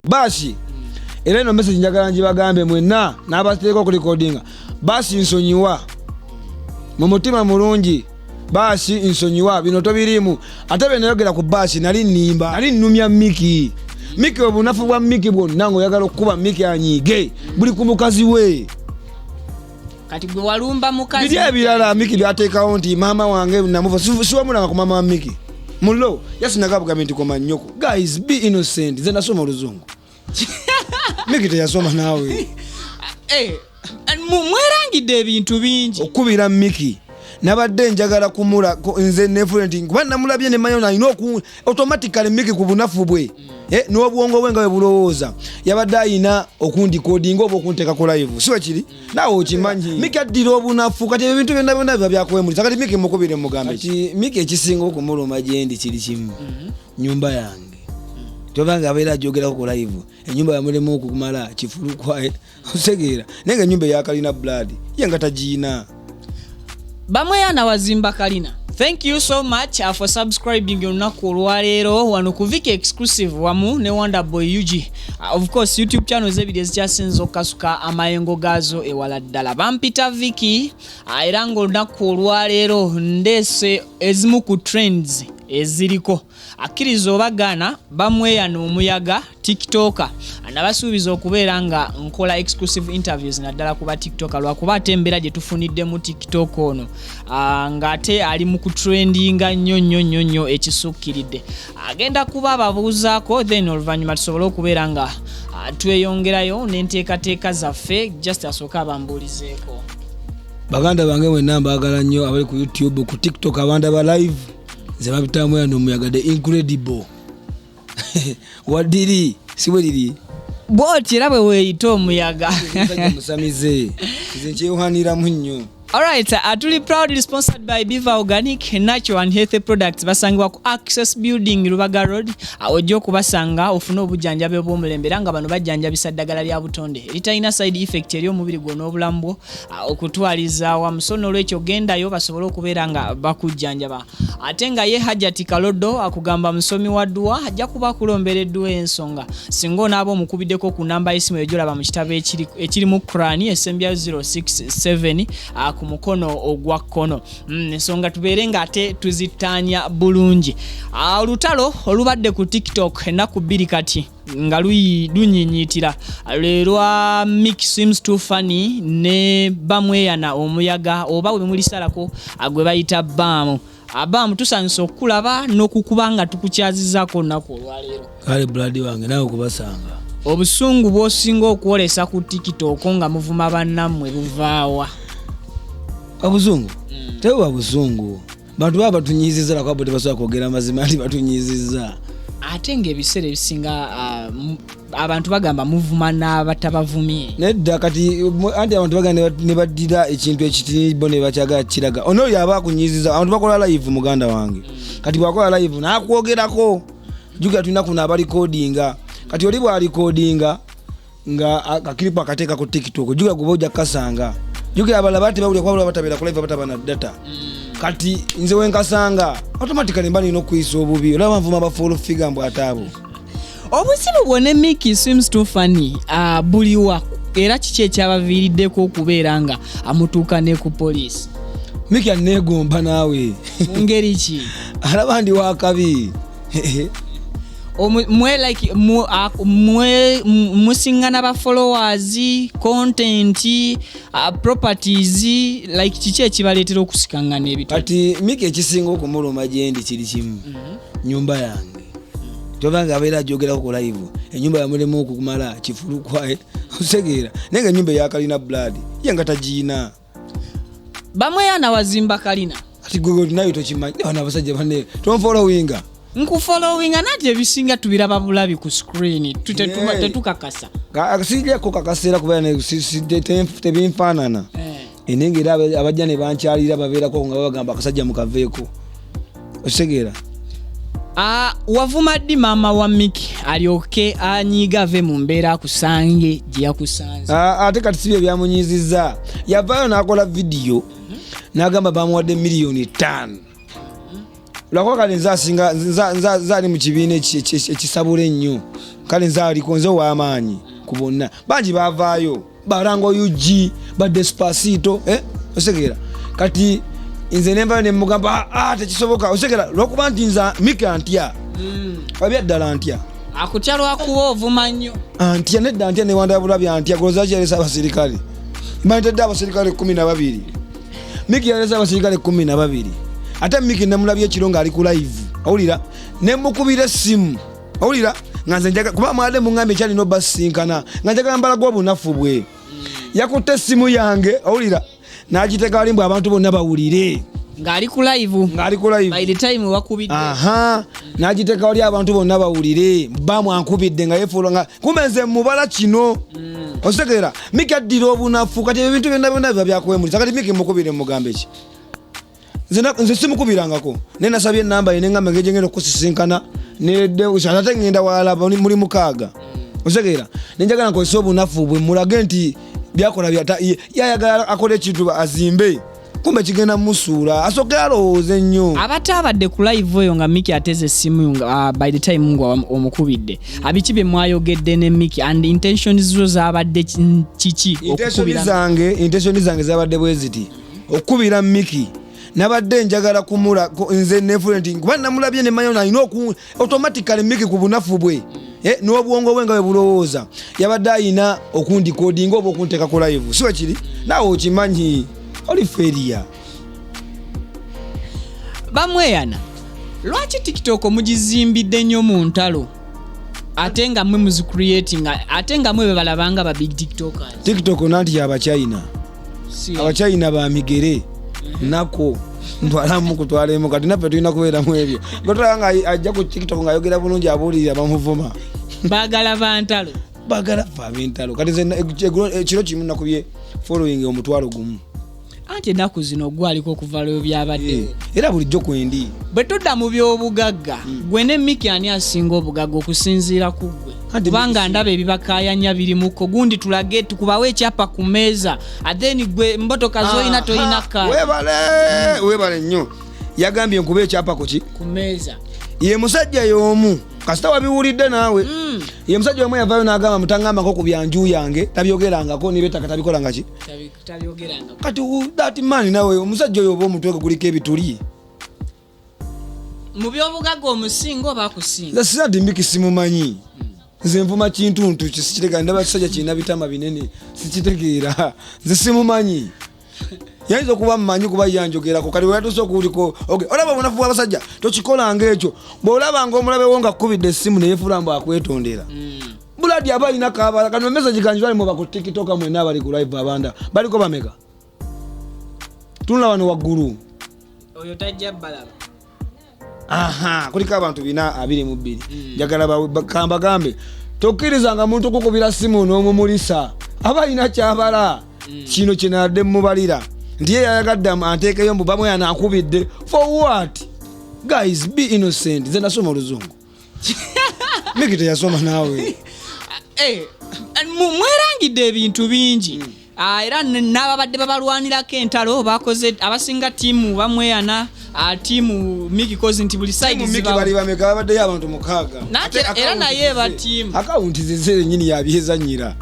Basi era ino message njagala njibagambe mwenna n'abateeka ku recordinga basi nsonyiwa mu mutima mulungi basi nsonyiwa bino tobirimu ate bwe nayogera ku basi nali nnumya Miki obunafu bwa Miki bwonna ng'oyagala okukuba Miki anyiige buli ku mukazi we kati gwe walumba mukazi biri ebirala Miki byateekawo nti maama wange namuva siwamulanga ku maama wa Miki mulo yasinagabugambe nti koma nnyoko guys be innocent nze nasoma oluzungu Miki teyasoma naawe mwerangidde ebintu bingi okubira Miki nabadde njagala kumula nze nefulenti kuba namulabye ne mayo na ino automatically Miki ku bunafu bwe n'obwongo bwe nga bwe bulowooza yabadde ayina okundi coding oba okunteeka ku live siwe kiri naawe okimanyi Miki addira obunafu kati ebintu byonna byonna biba byakwemulisa kati Miki mukubire mugambe kati Miki ekisinga okumuluma gyendi kiri kimu nyumba yange tobanga abeera ajogerako ku live enyumba yamulemu okumala kifulukwaye osegeera naye nga enyumba eya Kalina blood yenga tagiina. Bamweyana wazimba Kalina. Thank you so much for subscribing olunaku olwaleero wano ku Viki exclusive wamu ne Wonderboy UG. Of course YouTube channel zebidi ezikyasinza okukasuka amayengo gaazo ewala ddala. Bampita Viki era ng'olunaku olwaleero ndeese ezimu ku trends eziriko akkiriza obagana Bamweyana omuyaga TikToker anabasuubiza okubeera nga nkola exclusive interviews naddala kuba TikToker lwakuba ate embeera gye tufunidde mu TikTok ono ng'ate ali mu kutrendinga nnyo ekisukkiridde agenda kuba ababuuzaako then oluvannyuma tusobole okubeera nga tweyongerayo n'enteekateeka zaffe just asooka abambuulizeeko. Baganda bange mwenna mbaagala nnyo abali ku YouTube ku TikTok abantu aba live ze babita Bamweyana omuyaga the incredible wadiri siwe liri bwoti era bwe weeyita omuyaga musamize nze nkyeyohanira mu nnyo. Alright, atuli proudly sponsored by Biva Organic Natural and Healthy Products basangibwa ku Access Building Lubaga Road ojja okubasanga ofuna obujjanjabi obw'omulembe nga bano bajjanjabisa ddagala lya butonde eritalina side effect eri omubiri gwo n'obulambo okutwaliza wamusono olw'ekyo gendayo basobole okubeera nga bakujjanjaba ate nga ye Hajati Kalodo akugamba musomi wa dduwa ajja kuba kulombereddwa ensonga singa onaaba omukubiddeko ku namba y'essimu ejolaba mu kitabo ekiri mu Qur'ani esembya 067 ku mukono ogwa kkono ensonga tubeere nga ate tuzitanya bulungi. Olutalo olubadde ku TikTok ennaku bbiri kati nga lunyinyiitira lwerwa Miki seems too funny ne Bamweyana omuyaga oba bwe mulisalako gwe bayita Bamu abamu tusanyusa okulaba n'okukuba nga tukukyazizaako nnaku olwaleero. Kale blood wange nawe okubasanga obusungu bw'osinga okwolesa ku TikTok nga muvuma bannammwe buvaawa? Abuzungu tewa buzungu bantu baba batunyiziza la kwabo tebasobola kwogera amazima nti batunyiziza ate ng'ebiseera ebisinga abantu bagamba muvuma n'abatabavumye nedda kati anti abantu bagamba ne baddira ekintu ekitinibo ne bakyagala kiraga ono yaba akunyiziza abantu bakola live muganda wange kati bwakola live nakwogerako juga tulina kuna abali codinga kati oli bwa recordinga nga akakilipo akateeka ku TikTok juga guboja kasanga juga abalabati bawulya kwa batabera ku live batabana data kati nze wenkasanga automatically mbani no kwisa obubi olaba mvuma ba follow figure mbo atabo obusibu bwone Miki seems too funny buliwa era kiki ekyabaviiriddeko okubeera nga amutuuka ne ku police. Miki anegomba naawe ngeri ki alaba ndi wakabi musingana ba followers content properties like kiki ekibaleetera okusikangana ebito kati Miki ekisinga okumuluma gyendi kiri kimu nyumba yange tobanga abeera ajogerako ku live enyumba yamulemu okukumala kifulukwaye osegeera naye nga enyumba eya Kalina blood yenga tagiina. Bamweyana wazimba Kalina kati gwe nayo tokimanyi bano abasajja banne tonfollowinga nkufollowinga nate ebisinga tubiraba bulabi ku screen tetukakasa akasijja ko kakasera kubeera tebinfaanana enenge era abajja ne bankyalira babeerako nga bagamba akasajja mukaveeko osegeera Wavuma ddi maama wa Miki alyoke anyiga ave mu mbeera akusange gye yakusanze? Ate kati si bye byamunyiizizza. Yavaayo n'akola vidiyo n'agamba bamuwadde miliyoni 5. Lwako kale nzaali mu kibiina ekisabula ennyo. Kale nzaaliko nze w'amaanyi ku bonna. Bangi baavaayo. Barango UG, ba Despacito, osegeera. Kati nze nemba ne mugamba tekisoboka. Osegeera lwokuba nti nza Miki antya. Abya ddala antya. Akutya lwakuba ovuma nnyo. Antya nedda antya ne wanda bulabya antya goloza kyalesa abasirikale. Mantedde abasirikale 12. Miki yalesa abasirikale 12. Ate Miki namulabye ekiro nga ali ku live. Awulira ne mukubira essimu. Awulira nga nze njaga kuba mwade mungambe kyali no basinkana nga njaga mbala gwo bunafu bwe. Yakutte essimu yange awulira n'agiteka alimba abantu bonna bawulire. Ngali ku live. By the time wakubidde. N'agiteka wali abantu bonna bawulire. Bamu ankubidde nga yefuula nga kumbe nze mubala kino. Osegeera Miki addira obunafu kati ebintu byonna biba byakwemulisa kati Miki mukubire mugambe ki. Nze simukubirangako. Ne nasabye ennamba ye n'engamba ngeje ngenda okusisinkana nedde ate ngenda wala muli mukaaga. Osegeera nenjagala nkozesa obunafu bwe mulage nti byakola yayagala akole ekintu azimbe. Kumbe kigenda musuula asooke alowooze nnyo. Abatabadde ku live eyo nga Miki ateze essimu by the time ngwa omukubidde. Abiki bye mwayogedde ne Miki and intentions zo zabadde kiki okukubira? Intentions zange zabadde bweziti okukubira Miki. Nabadde njagala kumula nze nefulenti kuba namulabye ne manyo alina automatically Miki ku bunafu bwe n'obwongo bwe nga bwe bulowooza yabadde alina okundikoodinga oba okunteeka ku live siwe kiri naawe okimanyi oli feria. Bamweyana lwaki TikTok mugizimbidde nnyo mu ntalo ate nga mwe muzicreating ate nga mwe bebalabanga ba big tiktokers? TikTok nanti y'Abachina. Abachina ba migere nako ntwalamu kutwalemu kati naffe tulina kubeeramu ebyo. Gotolanga ajja ku TikTok ng'ayogera bulungi abuulirira bamuvuma. Baagala bantalo. Baagala bantalo. Kati ekiro kimu nakubye following omutwalo gumu. Anti ennaku zino gwaliko okuvaalayo byabadde. Era bulijjo kwendi. Bwe tudda mu by'obugagga gwe ne Miki ani asinga obugagga okusinziira ku ggwe? Kubanga ndaba ebibakaayanya birimuko gundi tulage tukubawo ekyapa ku meeza atheni gwe mmotoka zoyina toyina kkaadi. Weebale nnyo. Yagambye nkuba ekyapa ku meeza. Ye musajja y'omu kasita wabiwulidde naawe. Ye musajja y'omu yavaayo n'agamba mutangambako ku byanju yange tabyogerangako nibettaka tabikolanga ki? Tabyogerangako. Kati that man nawe omusajja oyo oba omutwe guliko ebituli. Mu by'obugagga omusinga oba akusinga? Nze sinadde Miki simumanyi. Nze nvuma kintuntu sikitegeera ndaba kisajja kirina bitama binene sikitegeera. Nze simumanyi. Yaizo kuba mmanyi kuba yanjogerako kali watuso kuliko olaba bunafu bw'abasajja tokikolanga ekyo bw'olaba ng'omulabe wo nga kubidde essimu ne yeefula mbu akwetondera. Buladi aba alina kaabala kano message kanji bali mu ba ku TikTok mwena abali ku live abanda baliko bameka tunula wano waggulu oyo tajja balaba. Kuliko abantu 422 njagala bakamba gambe tokkirizanga muntu kukubira ssimu n'omumulisa aba alina kyabala. Kino kinadde mubalira ndiye yayagadde anteekeyo mbu Bamweyana akubidde for what? Guys, be innocent. Nze nasoma oluzungu. Miki teyasoma naawe. Mwerangidde ebintu bingi. Era n'ababadde babalwanirako entalo bakoze abasinga tiimu Bamweyana tiimu Miki kozi nti buli side Miki bali bameka babaddeyo abantu 6. Era naye ba tiimu akawunti ze nnyini yabyezanyira.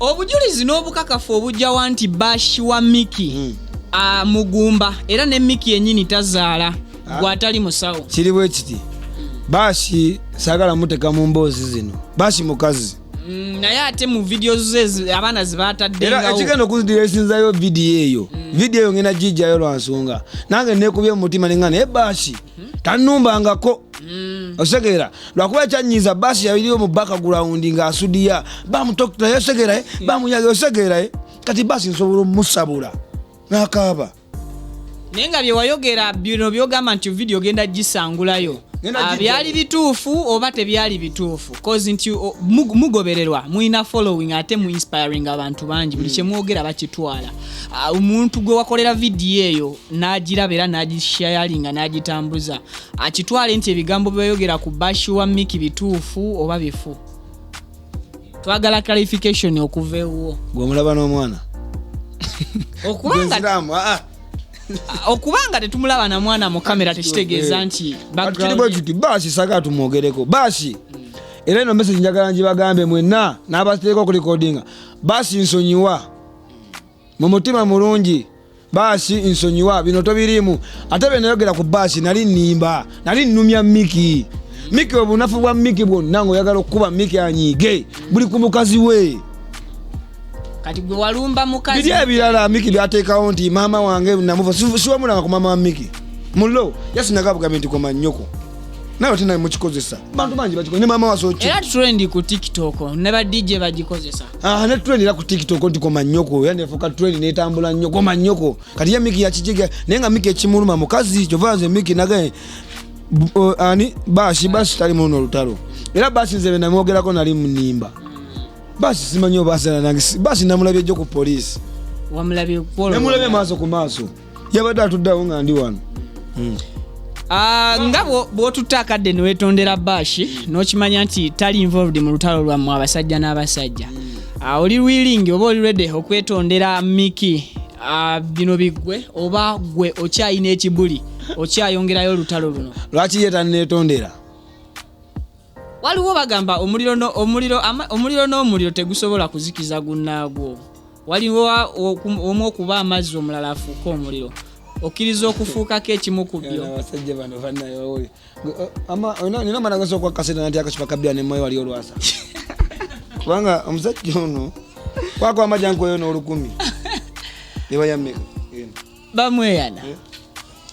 Obujulizi n'obukakafu obujjawa nti Bashi wa Miki mugumba era ne Miki yennyini tazaala gwatali musawo. Kiri bwe kiti Bashi sagala muteka mu mboozi zino. Bashi mukazi. Naye ate mu video ze abaana zibataddengawo. Era ekigenda okuzidira esinzayo video eyo. Video eyo ngena jijjayo lwa nsonga. Nange neekubye mu mutima ne ngana Bashi tanumbangako. Osegeera lwakuba kyanyiza Bashi yabiriyo mu background nga asudiya bamutokta yosegeera bamunyaga yosegeera kati Bashi nsobola omusabula n'akaaba. Naye nga bye wayogera bino byogamba nti video genda gisangulayo byali bituufu oba tebyali bituufu cause nti mugobererwa muina following ate mu inspiring abantu bangi buli kye mwogera bakitwala omuntu gwe wakolera video eyo n'agiraba era n'agisharinga n'agitambuza akitwale nti ebigambo byayogera ku Bashi wa Miki bituufu oba bifu. Twagala clarification okuva ewo. Gwe mulaba n'omwana okubanga tetumulaba na mwana mu kamera tekitegeeza nti background Bashi saka tumwogereko Bashi era eno message njagala njibagambe mwenna n'abateeka ku recording Bashi nsonyiwa mu mutima mulungi Bashi nsonyiwa bino tobirimu ate benayogera ku Bashi nali nnumya Miki obunafu bwa Miki bwonna ng'oyagala okukuba Miki anyiige buli ku mukazi we kati gwe walumba mukazi biri ebirala Miki byateekawo nti maama wange namuva siwamulanga ku maama wa Miki mulo yasinagabugambe nti koma nnyoko nawe tena mukikozesa bantu bangi bakikozesa ne maama wasoki era trend ku TikTok ne ba DJ bagikozesa ne trend era ku TikTok nti koma nnyoko yande fuka trend netambula nnyo koma nnyoko kati ya Miki yakijiga naye nga Miki ekimuluma mukazi kyovanze Miki nagaye ani Bashi tali muno Olutalo era Bashi nze namwogerako nali munimba Bashi simanyo Bashi namulabye jjo ku police wamulabye polo namulabye maaso ku maaso yabadde atuddawo nga ndi wano ngabo bw'otutakadde ne wetondera Bashi n'okimanya nti tali involved mu lutalo lwammwe abasajja n'abasajja oli willing oba oli ready okwetondera Miki bino bigwe oba gwe okyayina ekibuli okyayongerayo olutalo luno lwaki yeta netondera waliwo bagamba omuliro n'omuliro tegusobola kuzikiza gunnaagwo waliwo omu okuba amazzi omulala afuuka omuliro okkiriza okufuukako ekimu ku byo abasajja bano bannayo nina amanagaso okwa kaseta nti akacupa kabbira ne moyo wali olwasa kubanga omusajja ono kwako amajankoyo n'olukumi eba yammeka Bamweyana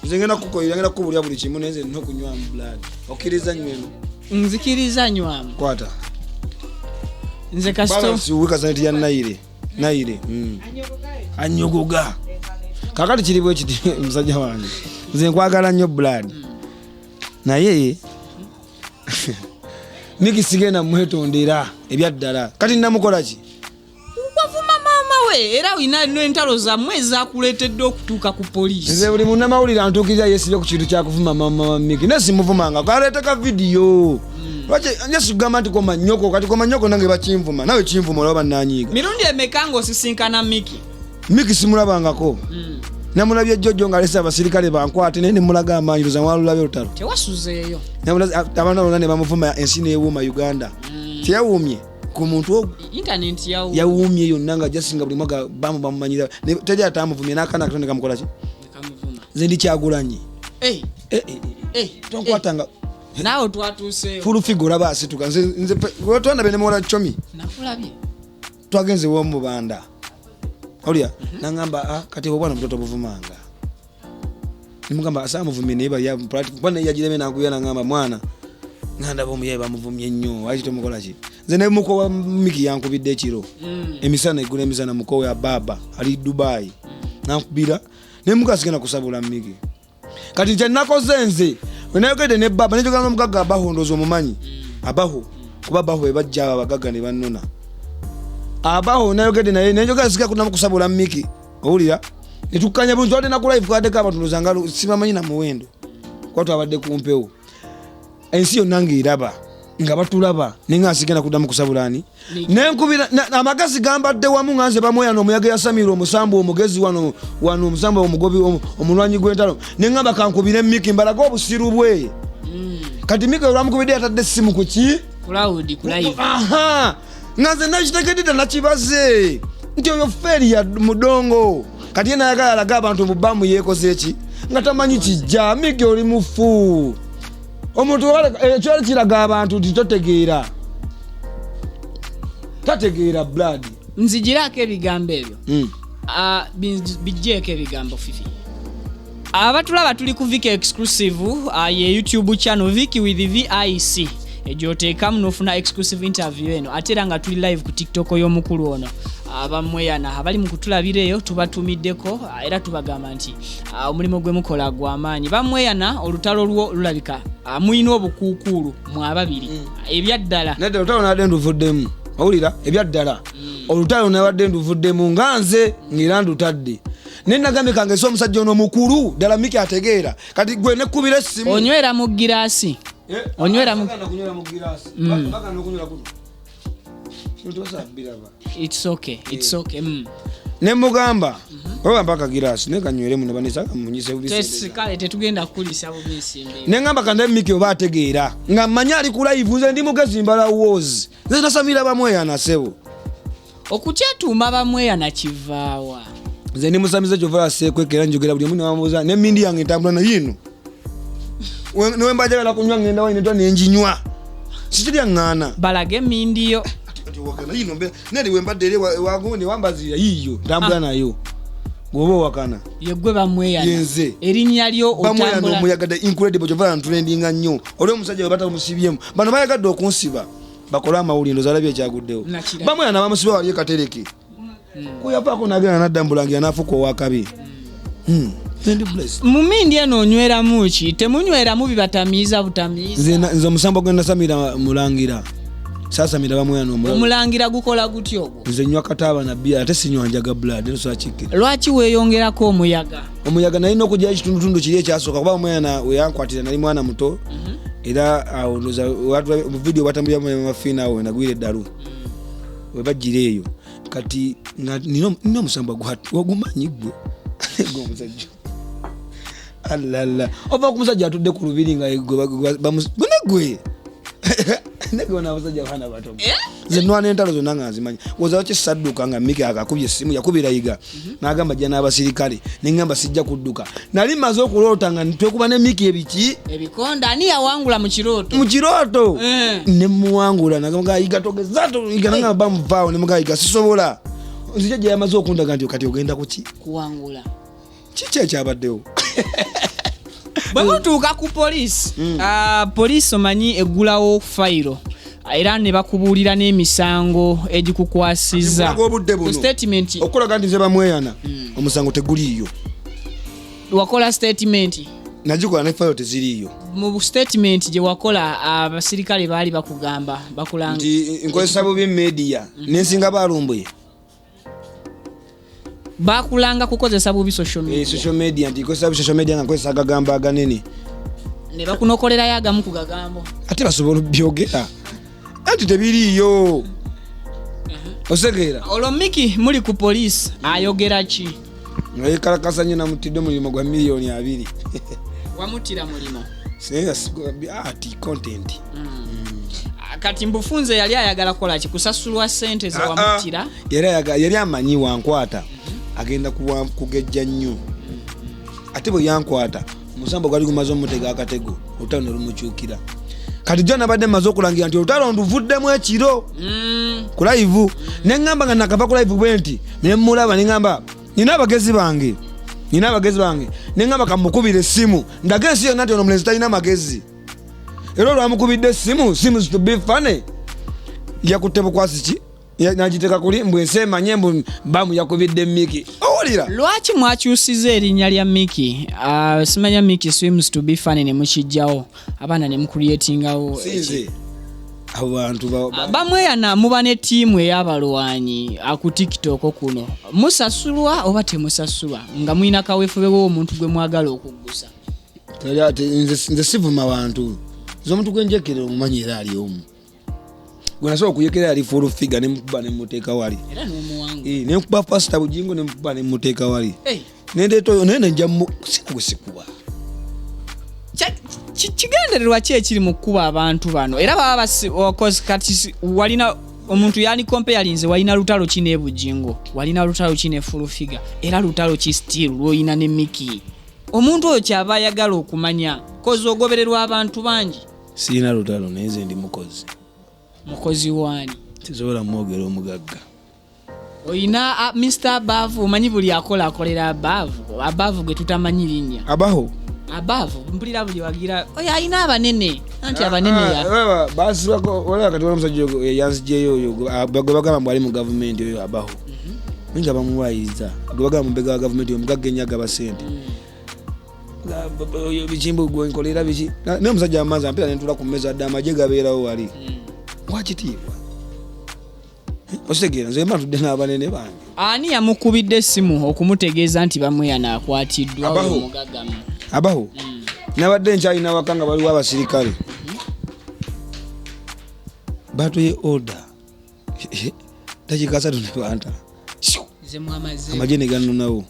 nzengena kukoyira kubulya buli kimu nenze nno kunywa blood okkiriza nyweno nzikiriza nywamu kwata nze kasito balance wikazanti ya naire anyogoga kakati kiribwe kiti musajja wange nze nkwagala nnyo blood naye Miki sigenda mwetondera ebyaddala kati namukola ki wavuma maama we era olina n'entalo zammwe ezakuleetedde okutuuka ku poliisi nze buli munnamawulire antuukiriza yeesibye ku kintu kyakuvuma maama wa Miki naye simuvumanga kaleeteka vidiyo lwaki njesigamba nti koma nnyoko kati koma nnyoko nange bakinvuma nawe kinvuma olaba bannanyiiga mirundi emeka ng'osisinkana Miki simulabangako namulabye jjojjo ng'alese abasirikale bankwate naye nemulaga amaanyi luza mwalulabye olutalo tewasuzeeyo abaana bonna ne bamuvuma ensi neewuuma Uganda teyawuumye ku muntu internet yawuumye yonna nga jasinga buli mwaga bamumanyira teri atamuvumye n'akaana akatonde kamukola ki nze ndi Kyagulanyi tonkwatanga naawe twatuuseeyo fulu figo olaba asituka nze twandabye ne muwola Chomi nakulabye twagenze w'omubanda olya nangamba kati obwana mutoto buvumanga nimugamba asamuvumye naye bali bwana yagireme nakuya nangamba mwana ngandaba omuyaye bamuvumye nnyo aki tomukola ki nze ne muko wa Miki yankubidde ekiro emisana igula emisana muko wa baba ali Dubai nankubira ne mukasigena kusabula Miki kati nje nakoze nze wenayogedde ne baba nejogana n'omugagga abahondoza omumanyi abaho kuba baho ebajja abagagga ne bannona abaho nayogedde naye nenjogera sika kunamu kusabula Miki owulira netukkanya bulungi wadde naku live kwaddeko abantu luzanga sibamanyi na muwendo kwatu abadde kumpewo ensi yonna ng'eraba nga batulaba nenga asigenda kuddamu kusabulani nenkubira amagasi gambadde wamu nga nze Bamweyana omuyaga yasamira omusambu omugezi wano omusambu omugobi omulwanyi gw'entalo nengamba kankubire Miki mbalaga obusiru bwe kati Miki olwamukubidde yatadde essimu ku ki cloud ku live nga nze nakitegeddde nakibaze nti oyo feri ya mudongo kati yena ayagala alaga abantu mu bbamu yeekoze eki nga tamanyi kijja Miki oli mufu omuntu ekyali kiraga abantu nti tategeera blood nzigirako ebigambo ebyo bijjeeko ebigambo fifi abatulaba tuli ku Viki exclusive ye YouTube channel Viki with VIC egyoteekamu n'ofuna exclusive interview eno ate era nga tuli live ku TikTok y'omukulu ono Bamweyana abali mu kutulabira eyo tubatumiddeko era tubagamba nti omulimu gwe mukola gw'amaanyi. Bamweyana olutalo lwo lulabika muyina obukuukulu mu ababiri ebyaddala nedda olutalo nabadde nduvuddemu owulira ebyaddala olutalo nabadde nduvuddemu nga nze ng'era ndutadde nenagambye kange so omusajja ono mukulu ddala Miki ategeera kati gwe nekkubira essimu onywera mu giraasi onywera mu giraasi bakana okunywera kuno it's okay nemugamba oba mpaka giraasi nekanyweremu nebanisa munyise bubisi kale tetugenda kukulisa bubisi nengamba kanda Miki oba ategeera nga manya ali ku live nze ndi mugezi mbala wozi nze nasamira Bamweyana sebo okukyatuuma Bamweyana kivaawa nze ndi musamize kyovala sekwekera njogera buli omu nebamubuuza nemindi yange entambula nayino niwemba jagala kunywa ngenda wainetwa nenjinywa sikirya ŋŋaana balage emindiyo neri wembadde eri wagone wambazira yiyo ntambula nayo gwoba owakana yegwe Bamweyana yenze erinnya lyo Bamweyana omuyagadde incredible kyovala ntulendinga nnyo oli omusajja we batamusibyemu bano bayagadde okunsiba bakola amawulindo zalabye ekyaguddewo Bamweyana bamusiba wali ekatereke kuyavaako nagenda naddambulangira nafuka owakabi mumindi eno onyweramu ki temunyweramu bibatamiiza butamiiza nze omusambo gwe nasamira mulangira sasamira Bamweyana omulangira gukola gutya ogwo nze nywa kataaba na bia ate sinywa njaga blood nsobola kikkira lwaki weeyongerako omuyaga nalina okujja ekitundutundu kiri ekyasooka kuba Bamweyana weyankwatira nali mwana muto era awo ndoza mu vidiyo batambulira mafiina awo nagwire eddalu webajjira eyo kati nina omusamba wagumanyi gwe omusajja alala oba kumusajja atudde ku lubiri nga gwe negona abasajja baana bato nze nwana entalo zonna nga nzimanyi wozawo kisadduka nga Miki akakubye essimu yakubira yiga n'agamba jja n'abasirikale neŋŋamba sijja kudduka nali maze okuloota nga twekuba ne Miki ebikonda ani yawangula mu kirooto ne muwangula nagamba yiga togezato yiga nanga bamuvaawo ne mugaa yiga sisobola nzija gye yamaze okundaga nti kati ogenda kuwangula kiki ekyabaddewo bwe mutuuka ku poliisi poliisi omanyi eggulawo fayiro era ne bakubuulira n'emisango egikukwasiza ku statement okulaga nti nze Bamweyana omusango teguliiyo wakola statement nagikola ne fayiro teziriiyo mu statement gye wakola abasirikale baali bakugamba bakulanga nti nkozesa bubi media nensinga balumbuye bakulanga kukozesa bubi social media nti kozesa social media nga kozesa agagamba aganene ne bakunokolerayo agamu ku gagambo ate basobola byogera anti tebiriiyo osegeera olwo Miki muli ku poliisi ayogera ki ngayekalakasa nnyo namutidde mulimo gwa miliyoni 2 wamutira mulimo ati content kati mbufunze yali ayagala kola ki kusasulwa sente ze wamutira yali amanyi wankwata agenda kugejja nnyo ate bwe yankwata omusambo gwali gumaze omutega akatego olutalo ne lumukyukira kati jjo nabadde maze okulangira nti olutalo nduvuddemu ekiro ku live neŋŋamba nga nakava ku live bwe nti nemulaba neŋŋamba nina abagezi bange neŋŋamba kamukubira essimu ndaga ensi yonna nti ono mulenzi talina magezi era olwamukubidde essimu seems to be funny yakutte bukwasi ki nagiteka kuli mbwe nsemanye mbu bamu yakubidde Miki owulira lwaki mwakyusiza erinnya lya Miki simanya Miki seems to be funny ne mukijjawo abaana ne mucreatingawo abo bantu Bamweyana muba ne ttiimu ey'abalwanyi ku TikTok kuno musasulwa oba temusasulwa nga mulina kaweefube w'omuntu gwe mwagala okuggusa nze sivuma bantu z'omuntu gwenjekere omumanyi era ali omu gwe nasobola okuyekera ali full figure nemukuba nemuteeka wali era n'omuwangu nenkuba pasita bujingo nemukuba nemuteeka wali nendeeta oyo naye nenja sina gwe sikuba kigendererwa ki ekiri mu kkuba abantu bano era baba kati walina omuntu yani kompe yalinze walina lutalo kine bujingo walina lutalo kine full figure era lutalo ki still lwoyina ne Miki omuntu oyo kyaba ayagala okumanya kozi ogobererwa abantu bangi sirina lutalo naye nze ndi mukozi wani tisobola mwogera omugagga oyina Mr. Abavu omanyi buli akolera Abavu gwe tutamanyi linnya Abavu mpulira buli wagira oyo ayina abanene anti abanene basi wako wala kati wala musajja yanzijeyo oyo gwe bagamba mbali mu government oyo Abavu minga bamuwayiriza gwaga mubega wa government omugagenya gaba sente bichimbo gwenkolera bichi ne musajja amazi ampira nentula ku meza dama je gabeerawo wali wakitiibwa osegera nze matu dena abanene bange ani yamukubidde essimu okumutegeeza nti Bamweyana akwatiddwa omugaggamu abaho nabadde nkyalina wakanga baliwo abasirikale batuye order dakika 3 ne banta amaje ne gannonawo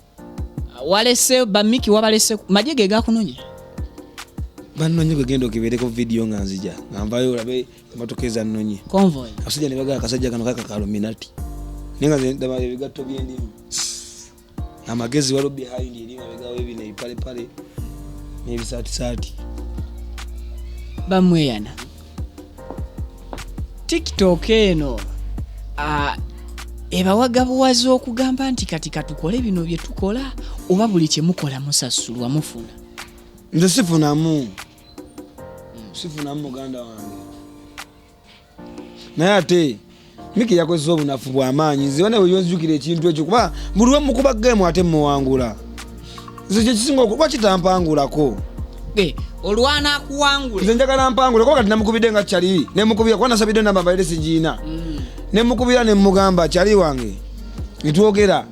walese bamiki wabalese maje ge gakunonya bannonye genda okibereko video nga nzija ngambayo olabe matokeza nnonye convoy asajja ne baga akasajja kano kaka kaluminati ninga ndaba ebigatto by'endimu amagezi walo behind eri abegawo ebine ipale pale n'ebisati Bamweyana TikTok eno ebawagabuwaza okugamba nti kati katukole bino bye tukola oba buli kye mukola musasulwa mufuna nze sifunamu muganda wange naye ate Miki yakozesa obunafu bw'amaanyi nze nawe yonzijukira ekintu ekyo kuba buli we mukuba gemu ate muwangula nze kye kisinga okuba kitampangulako olwana akuwangula nze njagala mpangule kuba kati namukubidde nga kyali nemukubira kuba nasabidde namba mbaire sigiina nemukubira nemugamba kyali wange nitwogera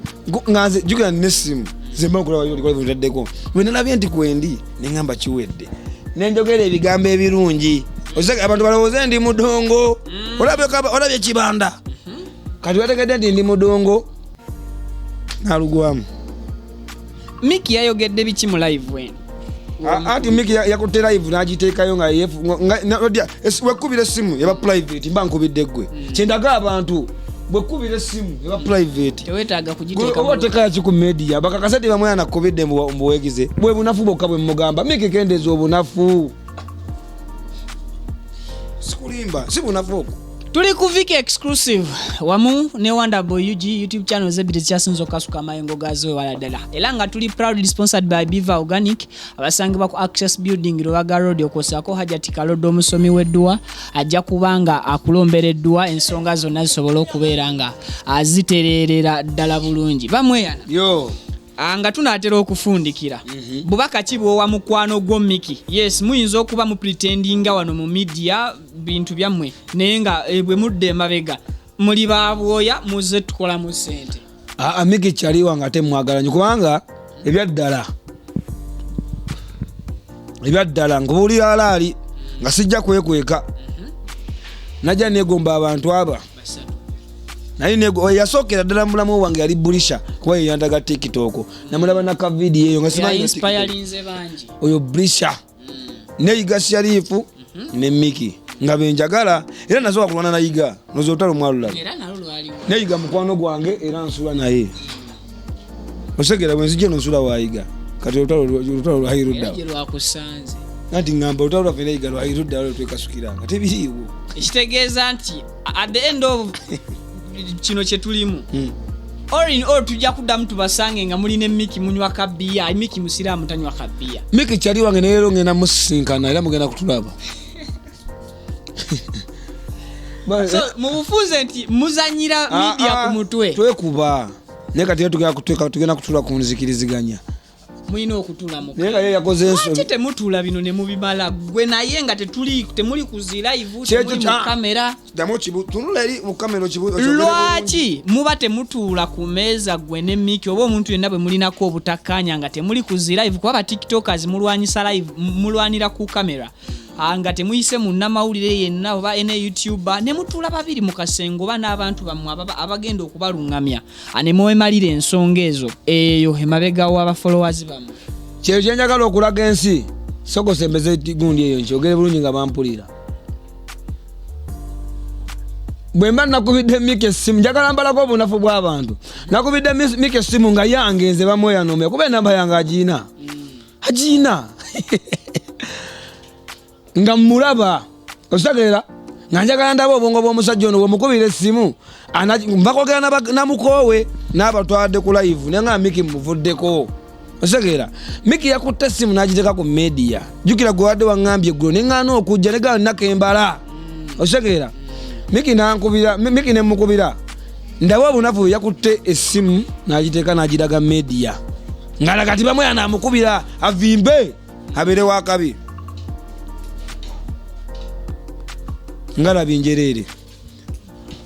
nga nze jukira nesimu zembakola walikola bitaddeko bwe nalabye nti kwendi neŋŋamba kiwedde nenjogera ebigambo ebirungi oseka abantu balowooze ndi mudongo olabye kibanda kati wategedde nti ndi mudongo nalugwamu Miki yayogedde biki mu live wenu ati Miki yakutte live n'agiteekayo nga wekubira essimu eba private mba nkubidde ggwe kyendaga abantu bwekubira essimu eba private tewetaaga kugiteeka oba oteekaya ki ku media bakakasete Bamweyana akubidde mbuwegize bwe bunafu bwokka bwe mugamba Miki kendeeza obunafu sikulimba si bunafu okwo tuli ku Viki exclusive wamu ne Wonderboy UG YouTube channel zebiri kyasinzo kasuka mayengo gazo wala dala era nga tuli proudly sponsored by Biva Organic abasangibwa ku Access Building Rubaga Road okosako Hajati Kalodo omusomi weddua ajja kubanga akulombereddwa ensonga zonna zisobola okubeera nga azitererera ddala bulungi Bamweyana yo nga tunaatera okufundikira bubaka kibwowa mukwano gwo Miki yes muyinza okuba mu pretendinga wano mu media bintu byammwe naye nga bwe mudde mabega muli babwoya muze tukola mu sente Miki kyali wange ate mwagalanye kubanga ebyaddala ngubulira alaali nga sijja kwekweka najja negomba abantu aba naye yasookera ddala mulamu wange yali bulisha kuba yeyandaga TikTok namulaba naka video eyo nga simanyiinspirinze bangi oyo bulisha neyiga Sharifu ne Miki nga benjagala era nasooka kulwana nayiga nozo Olutalo mwalula neyiga mukwano gwange era nsula naye osegera bwenzije nonsula wayiga kati Olutalo lwayirudda nati ngamba Olutalo lwaffe neyiga lwayirudda lwe twekasukiranga tebiriiwo ekitegeeza nti at the end of kino kye tulimu all in all tujja kuddamu tubasange nga mulina Miki munywa kabiya Miki musiraamu tanywa kabiya Miki kyali wange neero ngenda musisinkana era mugenda kutulaba so mubufuze nti muzanyira media ku mutwe twekuba naye kati tugenda kutula ku nzikiriziganya muyina okutula mu naye nga ye yakoze ensonga temutula bino ne mubimala gwe naye nga temuli kuzira live temuli mu kamera tunula eri mu kamera lwaki muba temutula ku meeza gwe ne Miki oba omuntu yenna bwe mulinako obutakkaanya nga temuli kuzira live kuba tiktokers mulwanyisa live mulwanira ku kamera nga temuyise munnamawulire yenna oba ene YouTuber ne mutula babiri mu kasengo oba n'abantu bammwe abagenda okubalungamya ne mwemalira ensonga ezo eyo emabega w'aba followers bammwe kyeyo kyenjagala okulaga ensi sokosembeze gundi eyo nkyogere bulungi nga bampulira bwe mba nakubidde Miki essimu njagala mbalako obunafu bw'abantu nakubidde Miki essimu nga yange nze Bamweyana omwe kuba enamba yange agiina nga mulaba osagera nga njagala ndaba obwongo bw'omusajja ono bwemukubira essimu mbakogera namukoowe n'abatwadde ku live naye nga Miki muvuddeko osagera Miki yakutte essimu n'agiteeka ku media jukira gwe wadde waŋŋambye eggulo neŋŋaana okujja negala nnako embala osagera Miki nemukubira ndawa bunafu yakutte essimu n'agiteeka n'agiraga media ngala kati Bamweyana amukubira avimbe abere wakabi ngala binjerere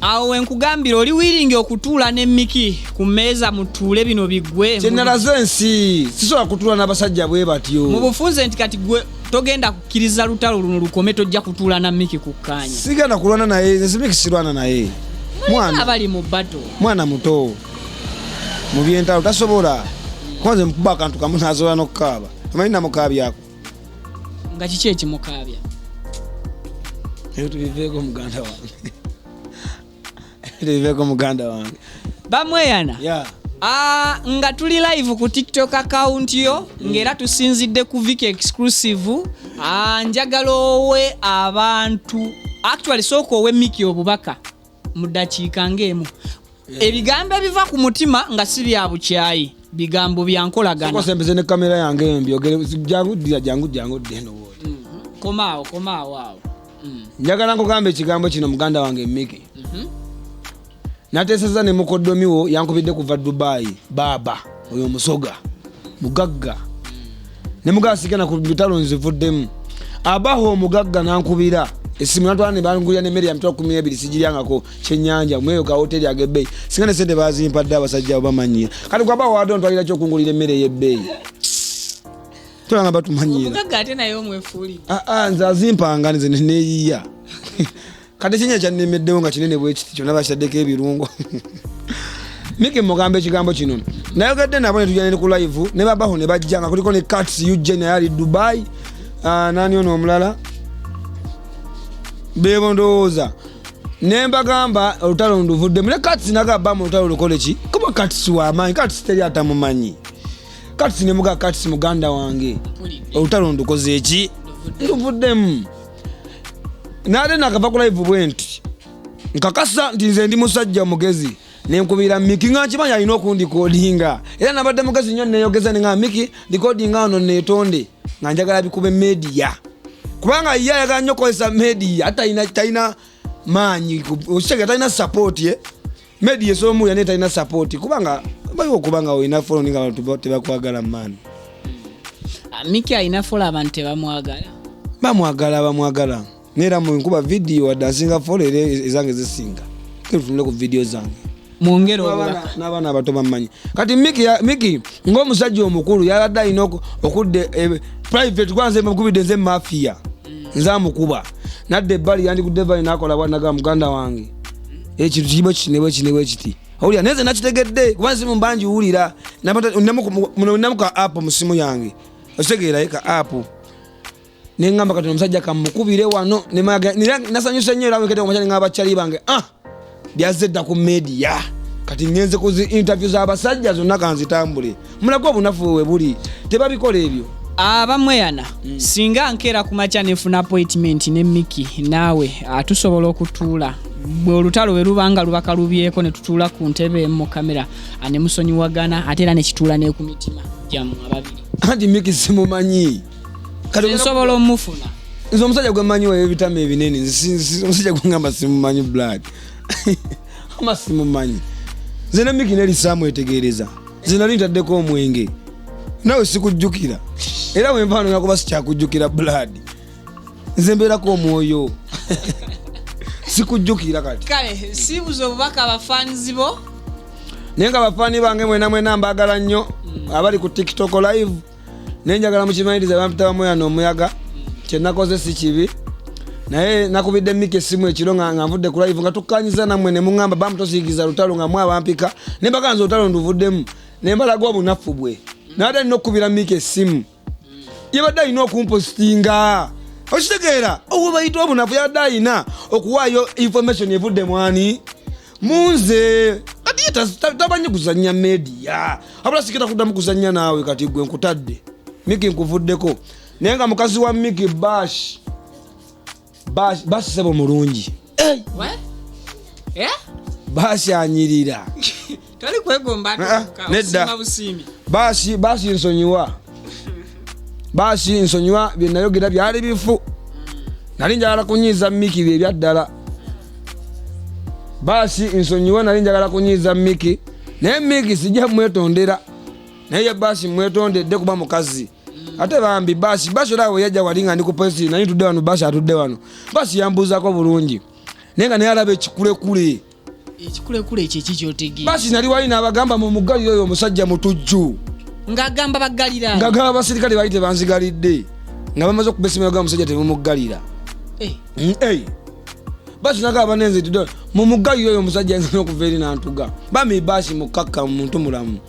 awo wenkugambira oli wiringi okutuula ne Miki ku mmeeza mutuule bino bigwe kyenalaze ensi sisobola kutuula n'abasajja bwe batyo mu bufunze nti kati gwe togenda kukkiriza lutalo luno lukome tojja kutuula na Miki ku kkaanya sigenda kulwana naye Miki sirwana naye mwana abali mu bato mwana muto mu byentalo tasobola kwanza mkuba akantu kamu nazola n'okukaaba amanyi namukaabyako nga kiki ekimukaabya eyo tubiveeko muganda wange tubiveeko muganda wange Bamweyana nga tuli live ku TikTok account yo ngera tusinzidde ku Viki exclusive njagala owe abantu actually soko owe Miki obubaka mu dakiika ng'emu ebigambo ebiva ku mutima nga si bya bukyayi bigambo byankolagana soko sembeze ne kamera yange mbyogere jangu deno wodi komaawo awo njagala nkugamba ekigambo kino muganda wange Miki nateeseza ne mukoddomi wo yankubidde kuva Dubai baba oyo musoga mugagga ne mugasigana ku bitalo nzivuddemu abaho omugagga nankubira esimu natwala ne bangulira n'emmere ya mitwalo 12 sigiryangako kyennyanja mweyo ka hoteli ag'ebbeeyi singa ne sente bazimpadde abasajja abo bamanyira kati gwabawo wadde ontwalira kyokungulira emmere ey'ebbeeyi tolanga batumanyira omugagga ate naye omwefuulidde nze azimpanga nze neeyiya kati kinya kyannemeddewo nga kinene bwe kiti kyonna bakitaddeko ebirungo Miki mugamba ekigambo kino nayogedde nabo ne tujja ne ku live ne babaho ne bajja nga kuliko ne Cats Eugene naye ali Dubai nani ono omulala bebo ndowooza ne mbagamba olutalo nduvudde mule Cats nagamba mu olutalo lukole ki kuba Cats w'amaanyi Cats teri atamumanyi Cats ne muga Cats muganda wange olutalo ndukoze eki nduvuddemu nade nakava ku live bwenti nkakasa nti nze ndi musajja mugezi nenkubira Miki nga nkimanyi alina okundikodinga era nabadde mugezi nnyo neyogeza nga Miki dikodinga ono neetonde nga njagala bikube media kubanga ye ayagala nnyo kozesa media talina maanyi okitege talina support media esomulya naye talina support kubanga bayiwa okubanga olina following abantu tebakwagala maani Miki alina follow abantu bamwagala nera mu nkuba video wadasinga follow ezange zisinga kitunule ku video zange mwongero obulaka n'abaana abato bamanyi kati Miki ng'omusajja omukulu yabadde alina okudde private kwanza mukubidde nze mafia nzamukuba nadde ebbali yandikudde ebbali n'akola bwanaga muganda wange ekintu kiba kinebwe kiti owulira neze nakitegedde kuba nsimu mbanji wulira namu ka app mu simu yange okitegeera ka app nengamba kati omusajja kamukubire wano nasanyusa nnyo era wekete omachani ng'abakyali bange byazze dda ku media kati ngenze ku interview z'abasajja zonna kanzitambule mulako obunafu we buli tebabikola ebyo Bamweyana singa nkeera ku makya nefuna appointment ne Miki naawe tusobola okutuula bwe olutalo bwe lubanga lubaka lubyeko ne tutuula ku ntebe mu kamera ne musonyiwagana ate era ne kituula ne ku mitima gyammwe ababiri anti Miki simumanyi kati nsobola omufuna nze omusajja gwe mmanyi weyo ebitama ebinene omusajja gwe ngamba simumanyi blood ama simumanyi nze ne Miki nelisaamu etegeereza nze nali ntaddeko omwenge nawe sikujjukira era wenvaano nakuba sikyakujjukira blood nze mbeerako omwoyo sikujjukira kati kale sibuza obubaka abafaanizi bo naye nga abafaani bange mwena mbaagala nnyo abali ku TikTok live nenjagala mukimanyiriza bampita Bamweyana omuyaga kyenakoze si kibi naye nakubidde Miki essimu ekiro nga nvudde ku live nga tukkanyiza nammwe ne muŋŋamba bamutosiikiza lutalo nga mwe abampika ne mbaganza olutalo nduvuddemu ne mbalaga obunafu bwe naye alina okukubira Miki essimu yabadde alina okumpostinga okitegeera obwe bayita obunafu yabadde alina okuwaayo information evudde mwani munze kati tamanyi kuzannya media abula sikita kuddamu kuzannya naawe kati gwe nkutadde Miki nkuvuddeko naye nga mukazi wa Miki bash sebo mulungi bashi anyirira toli kwegomba nedda bashi nsonyiwa bye nayogera byali bifu nali njagala kunyiiza Miki bye byaddala basi nsonyiwa nali njagala kunyiza Miki naye Miki sijja mwetondera naye basi mwetondedde kuba mukazi ate bambi basi olawo yajja walinga ndi ku posi naye tudde wano basi atudde wano basi yambuuzako bulungi naye nga naye alaba ekikulekule ekyo kikyotegera basi nali wali n'abagamba mu muggaliro oyo omusajja mutujju ng'agamba baggalira ng'agamba abasirikale baali tebanzigalidde nga bamaze okubesimayo ga musajja temumuggalira basi nagamba nenze tudde mu muggaliro oyo omusajja ayinza n'okuva eri n'antuga bami basi mukakka muntu mulamu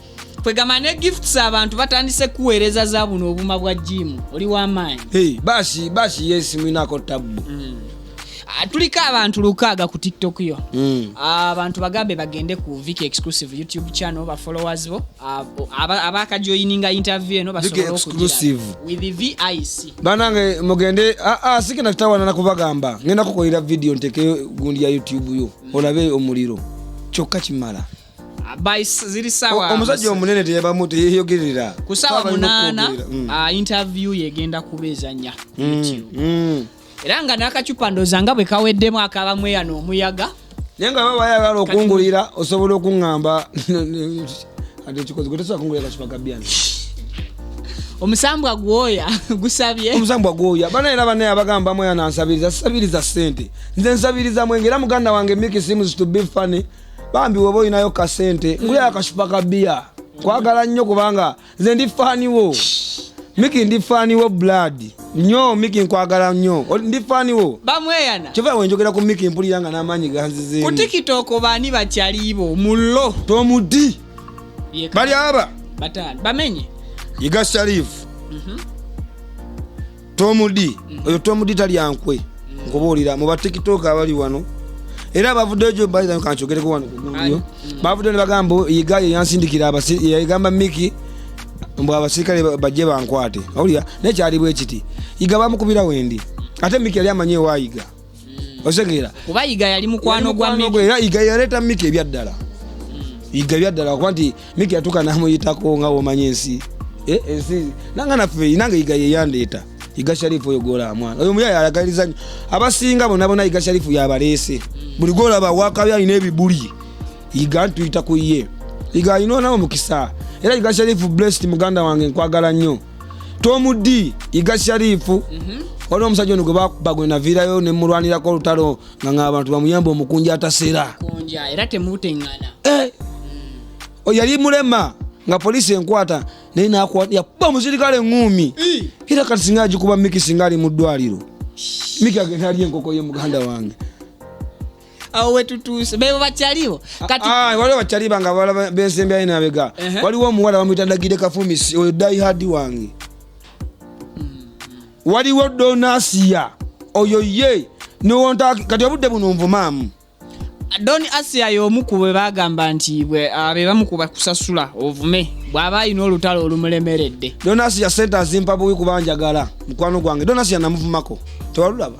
kwegamba ne gifts abantu batandise kuweereza za buno obuma bwa jimu oli w'amaanyi basi yes mwinako tabu tuliko abantu 600 ku TikTok yo abantu bagambe bagende ku Viki exclusive YouTube channel ba followers bo abakajoininga interview eno basobola exclusive with the VIC banange mugende sikina kitawana nakubagamba ngenda kukolera video nteke gundi ya YouTube yo olabe omuliro kyokka kimala ziri sawa omusajja omunene teyabamuti yeyogerera kusawa 8 interview yegenda kubezanya YouTube era nga n'akacupa ndoza nga bwe kaweddemu Bamweyana omuyaga naye nga baba bayagala okungulira osobola okuŋŋamba ate ekikozi gwetesobola kungulira akacupa kabyani omusambwa gwoya gusabye omusambwa gwoya bana era banaye abagamba Bamweyana nsabiriza ssente nze nsabiriza mwenge era muganda wange Miki seems to be funny bambi woba olinayo ka ssente ngulira akacupa kabbiya kwagala nnyo kubanga nze ndi faaniwo Miki ndi faaniwo blood nnyo Miki nkwagala nnyo ndi faaniwo Bamweyana kyova wenjogera ku Miki mpulira nga n'amaanyi ganzizeemu ku TikTok baani bakyalibo mullo Tomudi bali aba batani bamenye Yiga Sharif Tomudi oyo Tomudi tali ankwe nkubuulira mu ba TikTok abali wano era bavuddeyo gyo bali kanchogereko wano kugundiyo bavuddeyo ne bagamba Yiga yansindikira yagamba Miki mbwa abasirikale bajje bankwate awulira nekyali bwe kiti Yiga bamukubira wendi ate Miki yali amanye wayiga osegera kuba Yiga yali mukwano gwa Miki era Yiga yaleta Miki ebyaddala Yiga ebyaddala kwanti Miki yatuka namuyitako nga womanye ensi ensi nanga naffe nange Yiga yeyandeeta Yiga Sharifu oyo gola mwana oyo muyaya alagaliza abasinga bonna Yiga Sharifu yabaleese buli gola bawaka alina ebibuli Yiga ntuyita ku ye Yiga alina nawo mukisa era Yiga Sharifu blessed muganda wange nkwagala nnyo Tomudi Yiga Sharifu waliwo omusajja ono gwe bakubagwe naviirayo ne mulwanirako olutalo nga abantu bamuyamba omukunja atasera era temuteŋŋana oyo yali mulema nga poliisi enkwata naye nakwata yakuba omusirikale eŋŋuumi era kati singa agikuba Miki singa ali mu ddwaliro Miki agenda ali enkoko ye muganda wange awo wetutuuse bebo bakyaliwo kati waliwo bakyaliba nga balaba bensembi alina abega waliwo omuwala bamuyita Ndagire Kafumisi oyo daihadi wange waliwo Donasiya oyo ye niwonta kati obudde buno nvumaamu Doni Asia y'omu ku bwe bagamba nti be bamukuba kusasula ovume bw'aba alina olutalo olumulemeredde Donasiya sente azimpa buwi kubanjagala mukwano gwange Donasiya namuvumako tewalulaba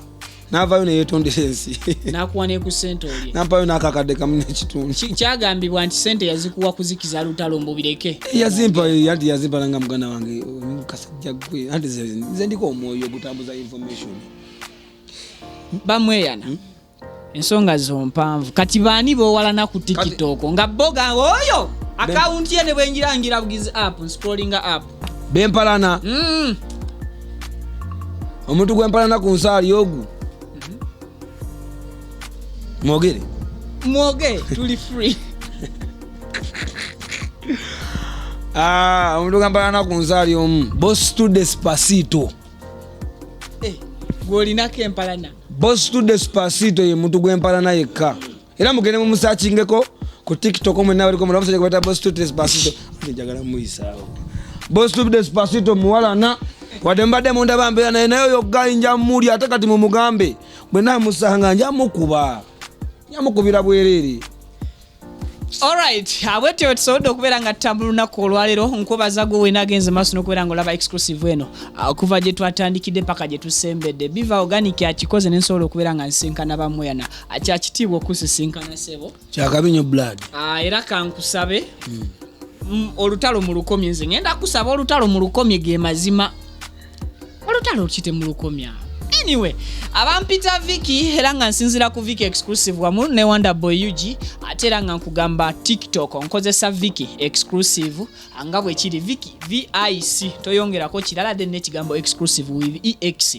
n'avaayo neyeetondera ensi n'akuwa ne ku ssente oli nampayo n'akakadde kamu n'ekitundu kyagambibwa nti ssente yazikuwa kuzikiza lutalo mbubireke yazimpa anti yazimpa nanga muganda wange kasajja gwe anti nze ndiko omwoyo gutambuza information Bamweyana ensonga zompanvu kati baani boowalana ku TikTok nga boga oyo akawunti ye ne bwenjirangira bugizi app scrolling app bempalana omuntu gwempalana ku nsaali ogu mwogere tuli free omuntu gwempalana ku nsaali omu boss to Despacito gwolinako empalana boss to Despacito ye muntu gwempalana yekka era mugende mu musachingeko ku TikTok mwenna baliko mu musajja gwata boss to Despacito njagala muyisaawo boss to Despacito muwalana wadde mbadde munda bambeera naye oyo gayinja muli ate kati mu mugambe bwe namusanga nyamukubira bwereere. Alright, awete tusobodde okubeera nga tutambula olunaku olwaleero nkubaza gwe weena agenze maaso n'okubeera ng'olaba exclusive eno okuva gye twatandikidde paka gye tusembedde Biva Organic akikoze n'ensobola okubeera nga nsinkana Bamweyana kyakitiibwa okusisinkana sebo kyakabinyo blood era kankusabe olutalo mu lukomye nze ngenda kusaba olutalo mu lukomye ge mazima olutalo kite mu lukomya anyway abampita Vicky era nga nsinzira ku Vicky exclusive wamu ne Wonder Boy UG ate era nga nkugamba TikTok onkozesa Vicky exclusive anga bwe kiri Vicky VIC toyongerako kirala then nekigambo exclusive with EX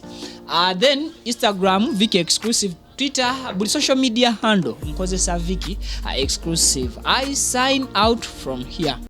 then Instagram Vicky exclusive Twitter buli social media handle nkozesa Vicky exclusive. I sign out from here.